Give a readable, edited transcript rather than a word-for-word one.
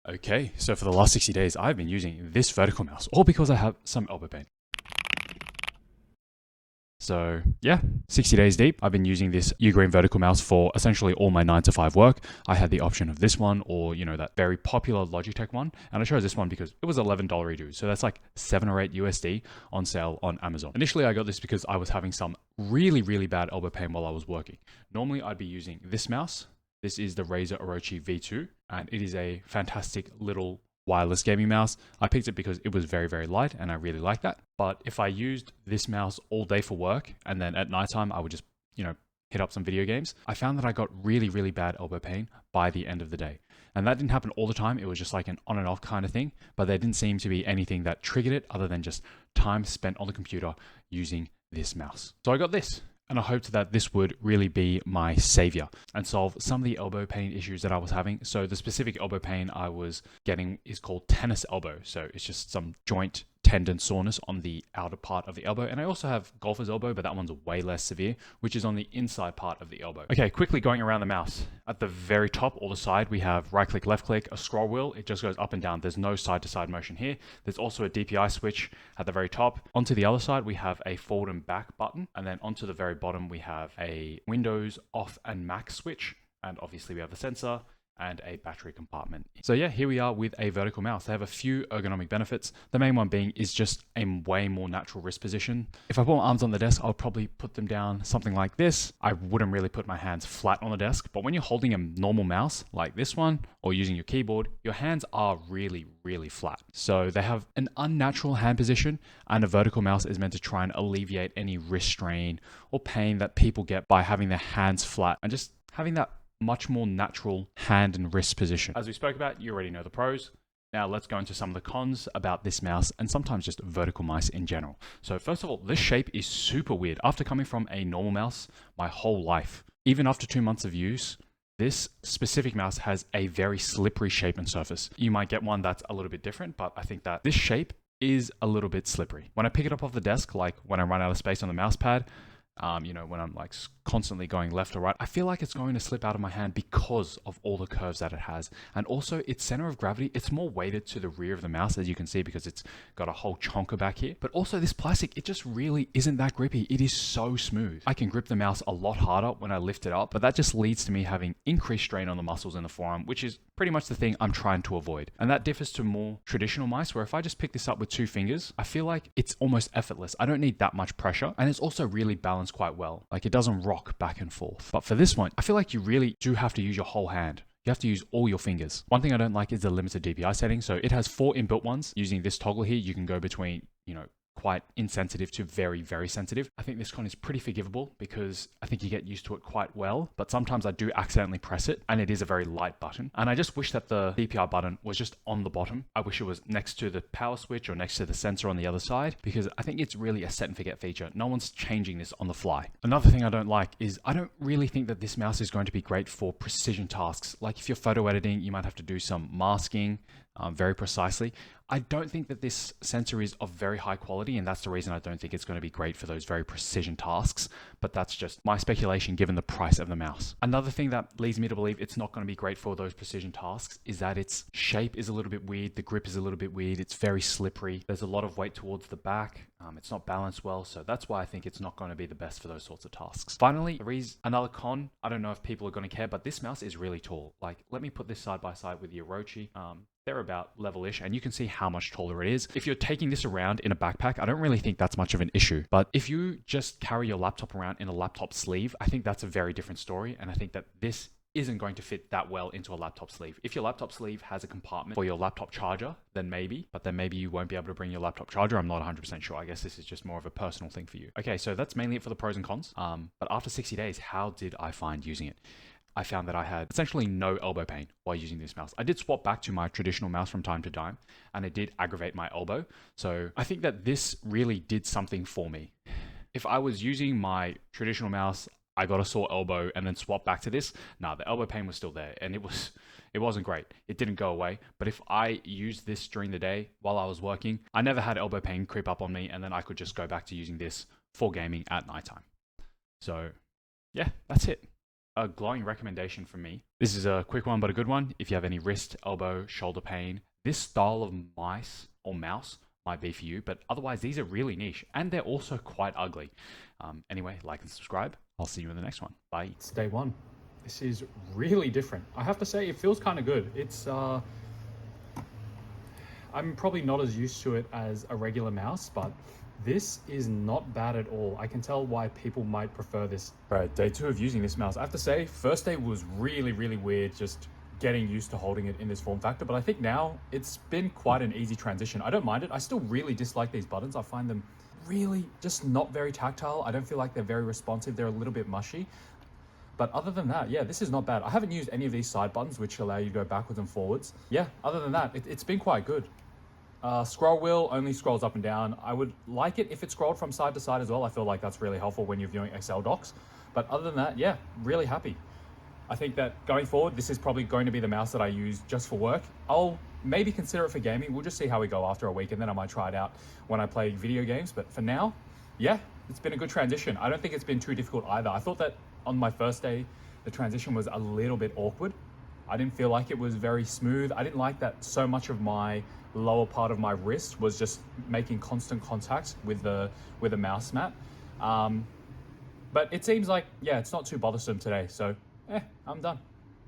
Okay, so for the last 60 days, I've been using this vertical mouse, all because I have some elbow pain. So yeah, 60 days deep, I've been using this UGreen vertical mouse for essentially all my 9 to 5 work. I had the option of this one or, that very popular Logitech one. And I chose this one because it was $11 redo. So that's like 7 or 8 USD on sale on Amazon. Initially, I got this because I was having some really, really bad elbow pain while I was working. Normally, I'd be using this mouse. This is the Razer Orochi V2, and it is a fantastic little wireless gaming mouse. I picked it because it was very, very light and I really like that. But if I used this mouse all day for work and then at nighttime, I would just, hit up some video games, I found that I got really, really bad elbow pain by the end of the day. And that didn't happen all the time. It was just like an on and off kind of thing, but there didn't seem to be anything that triggered it other than just time spent on the computer using this mouse. So I got this. And I hoped that this would really be my savior and solve some of the elbow pain issues that I was having. So the specific elbow pain I was getting is called tennis elbow. So it's just some joint tendon soreness on the outer part of the elbow. And I also have golfer's elbow, but that one's way less severe, which is on the inside part of the elbow. Okay, quickly going around the mouse. At the very top or the side, we have right click, left click, a scroll wheel. It just goes up and down. There's no side to side motion here. There's also a DPI switch at the very top. Onto the other side, we have a forward and back button. And then onto the very bottom, we have a Windows off and Mac switch. And obviously we have the sensor and a battery compartment. So yeah, here we are with a vertical mouse. They have a few ergonomic benefits. The main one being is just a way more natural wrist position. If I put my arms on the desk, I'll probably put them down something like this. I wouldn't really put my hands flat on the desk, but when you're holding a normal mouse like this one or using your keyboard, your hands are really, really flat. So they have an unnatural hand position, and a vertical mouse is meant to try and alleviate any wrist strain or pain that people get by having their hands flat and just having that much more natural hand and wrist position. As we spoke about, you already know the pros. Now let's go into some of the cons about this mouse and sometimes just vertical mice in general. So first of all, this shape is super weird. After coming from a normal mouse my whole life, even after 2 months of use, this specific mouse has a very slippery shape and surface. You might get one that's a little bit different, but I think that this shape is a little bit slippery. When I pick it up off the desk, like when I run out of space on the mouse pad, when I'm like constantly going left or right, I feel like it's going to slip out of my hand because of all the curves that it has. And also its center of gravity, it's more weighted to the rear of the mouse, as you can see, because it's got a whole chonker back here. But also this plastic, it just really isn't that grippy. It is so smooth. I can grip the mouse a lot harder when I lift it up, but that just leads to me having increased strain on the muscles in the forearm, which is pretty much the thing I'm trying to avoid. And that differs to more traditional mice, where if I just pick this up with 2 fingers, I feel like it's almost effortless. I don't need that much pressure, and it's also really balanced quite well. Like it doesn't rock back and forth. But for this one, I feel like you really do have to use your whole hand. You have to use all your fingers. One thing I don't like is the limited DPI setting. So it has 4 inbuilt ones. Using this toggle here, you can go between, quite insensitive to very, very sensitive. I think this one is pretty forgivable because I think you get used to it quite well, but sometimes I do accidentally press it, and it is a very light button. And I just wish that the DPI button was just on the bottom. I wish it was next to the power switch or next to the sensor on the other side, because I think it's really a set and forget feature. No one's changing this on the fly. Another thing I don't like is I don't really think that this mouse is going to be great for precision tasks. Like if you're photo editing, you might have to do some masking very precisely. I don't think that this sensor is of very high quality, and that's the reason I don't think it's going to be great for those very precision tasks, but that's just my speculation given the price of the mouse. Another thing that leads me to believe it's not going to be great for those precision tasks is that its shape is a little bit weird, the grip is a little bit weird, it's very slippery, there's a lot of weight towards the back, it's not balanced well, so that's why I think it's not going to be the best for those sorts of tasks. Finally, there is another con. I don't know if people are going to care, but this mouse is really tall. Like, let me put this side by side with the Orochi. They're about level-ish, and you can see how much taller it is. If you're taking this around in a backpack, I don't really think that's much of an issue. But if you just carry your laptop around in a laptop sleeve, I think that's a very different story, and I think that this isn't going to fit that well into a laptop sleeve. If your laptop sleeve has a compartment for your laptop charger, then maybe, but then maybe you won't be able to bring your laptop charger. I'm not 100% sure. I guess this is just more of a personal thing for you. Okay, so that's mainly it for the pros and cons. But after 60 days, how did I find using it? I found that I had essentially no elbow pain while using this mouse. I did swap back to my traditional mouse from time to time, and it did aggravate my elbow. So I think that this really did something for me. If I was using my traditional mouse, I got a sore elbow and then swapped back to this, the elbow pain was still there, and it wasn't great. It didn't go away. But if I used this during the day while I was working, I never had elbow pain creep up on me, and then I could just go back to using this for gaming at nighttime. So yeah, that's it. a glowing recommendation from me. This is a quick one, but a good one. If you have any wrist, elbow, shoulder pain, this style of mice or mouse might be for you, but otherwise these are really niche and they're also quite ugly. Anyway, like and subscribe. I'll see you in the next one. Bye. It's day one. This is really different. I have to say, it feels kind of good. It's, I'm probably not as used to it as a regular mouse, but this is not bad at all. I can tell why people might prefer this. All right, day 2 of using this mouse. I have to say, first day was really, really weird just getting used to holding it in this form factor, but I think now it's been quite an easy transition. I don't mind it. I still really dislike these buttons. I find them really just not very tactile. I don't feel like they're very responsive. They're a little bit mushy. But other than that, yeah, this is not bad. I haven't used any of these side buttons, which allow you to go backwards and forwards. Yeah, other than that, it's been quite good. Scroll wheel only scrolls up and down. I would like it if it scrolled from side to side as well. I feel like that's really helpful when you're viewing Excel docs. But other than that, yeah, really happy. I think that going forward, this is probably going to be the mouse that I use just for work. I'll maybe consider it for gaming. We'll just see how we go after a week, and then I might try it out when I play video games. But for now, yeah, it's been a good transition. I don't think it's been too difficult either. I thought that on my first day, the transition was a little bit awkward. I didn't feel like it was very smooth. I didn't like that so much of my lower part of my wrist was just making constant contact with the mouse mat. But it seems like, yeah, it's not too bothersome today. So, I'm done.